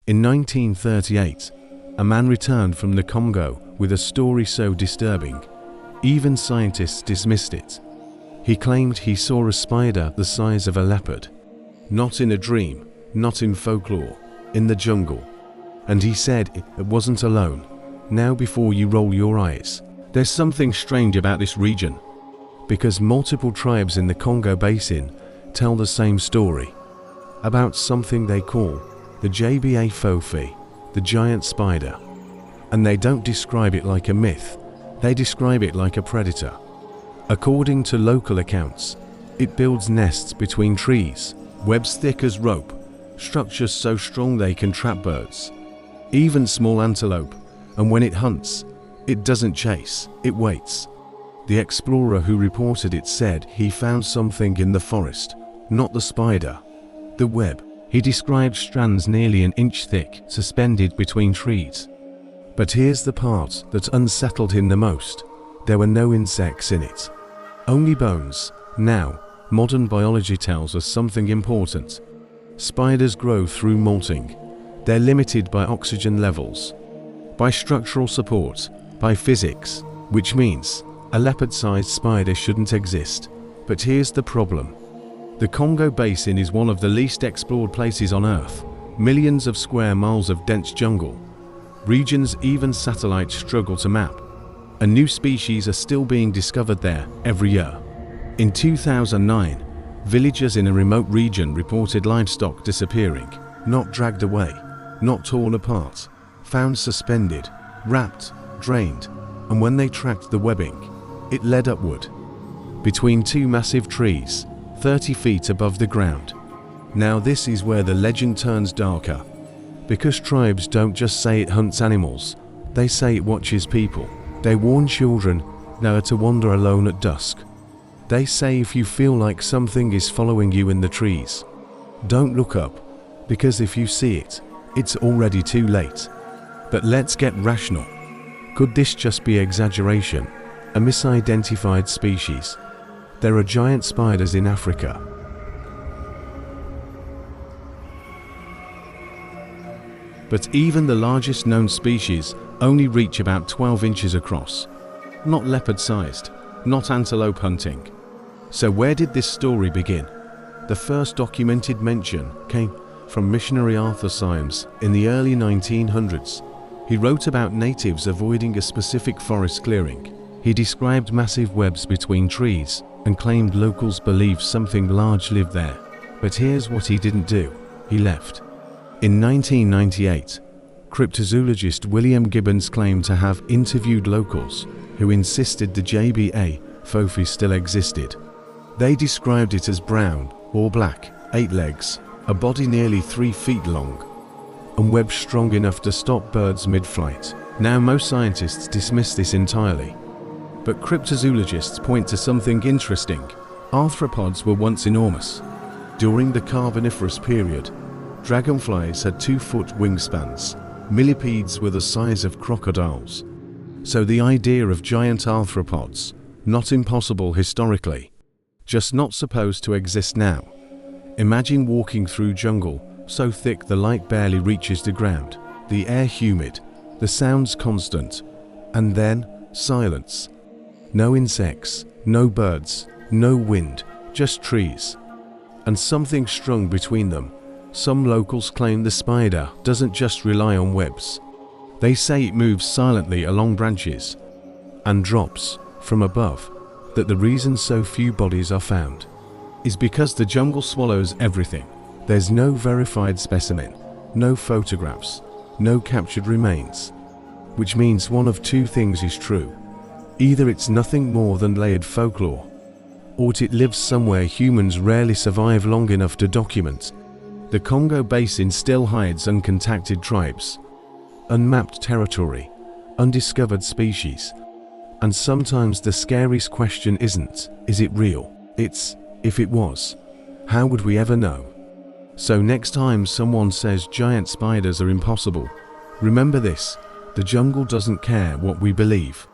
In 1938, a man returned from the Congo with a story so disturbing, even scientists dismissed it. He claimed he saw a spider the size of a leopard. Not in a dream, not in folklore, in the jungle. And he said it wasn't alone. Now before you roll your eyes, there's something strange about this region. Because multiple tribes in the Congo Basin tell the same story. About something they call the JBA Fofi, the giant spider. And they don't describe it like a myth, they describe it like a predator. According to local accounts, it builds nests between trees, webs thick as rope, structures so strong they can trap birds, even small antelope, and when it hunts, it doesn't chase, it waits. The explorer who reported it said he found something in the forest, not the spider, the web. He described strands nearly an inch thick, suspended between trees. But here's the part that unsettled him the most. There were no insects in it. Only bones. Now, modern biology tells us something important. Spiders grow through molting. They're limited by oxygen levels, by structural support, by physics, which means a leopard-sized spider shouldn't exist. But here's the problem. The Congo Basin is one of the least explored places on Earth. Millions of square miles of dense jungle. Regions even satellites struggle to map. And new species are still being discovered there every year. In 2009, villagers in a remote region reported livestock disappearing, not dragged away, not torn apart, found suspended, wrapped, drained, and when they tracked the webbing, it led upward, between two massive trees, 30 feet above the ground. Now this is where the legend turns darker, because tribes don't just say it hunts animals, they say it watches people. They warn children never to wander alone at dusk. They say if you feel like something is following you in the trees, don't look up, because if you see it, it's already too late. But let's get rational. Could this just be exaggeration? A misidentified species? There are giant spiders in Africa. But even the largest known species only reach about 12 inches across. Not leopard-sized, not antelope hunting. So where did this story begin? The first documented mention came from missionary Arthur Symes in the early 1900s. He wrote about natives avoiding a specific forest clearing. He described massive webs between trees and claimed locals believed something large lived there. But here's what he didn't do. He left. In 1998, cryptozoologist William Gibbons claimed to have interviewed locals who insisted the JBA Fofi still existed. They described it as brown or black, 8 legs, a body nearly 3 feet long, and webs strong enough to stop birds mid-flight. Now most scientists dismiss this entirely. But cryptozoologists point to something interesting. Arthropods were once enormous. During the Carboniferous period, dragonflies had 2-foot wingspans. Millipedes were the size of crocodiles. So the idea of giant arthropods, not impossible historically, just not supposed to exist now. Imagine walking through jungle so thick the light barely reaches the ground, the air humid, the sounds constant, and then silence. No insects, no birds, no wind, just trees. And something strung between them. Some locals claim the spider doesn't just rely on webs. They say it moves silently along branches and drops from above. That the reason so few bodies are found is because the jungle swallows everything. There's no verified specimen, no photographs, no captured remains. Which means one of two things is true. Either it's nothing more than layered folklore, or it lives somewhere humans rarely survive long enough to document. The Congo Basin still hides uncontacted tribes, unmapped territory, undiscovered species. And sometimes the scariest question isn't, is it real? It's, if it was, how would we ever know? So next time someone says giant spiders are impossible, remember this: the jungle doesn't care what we believe.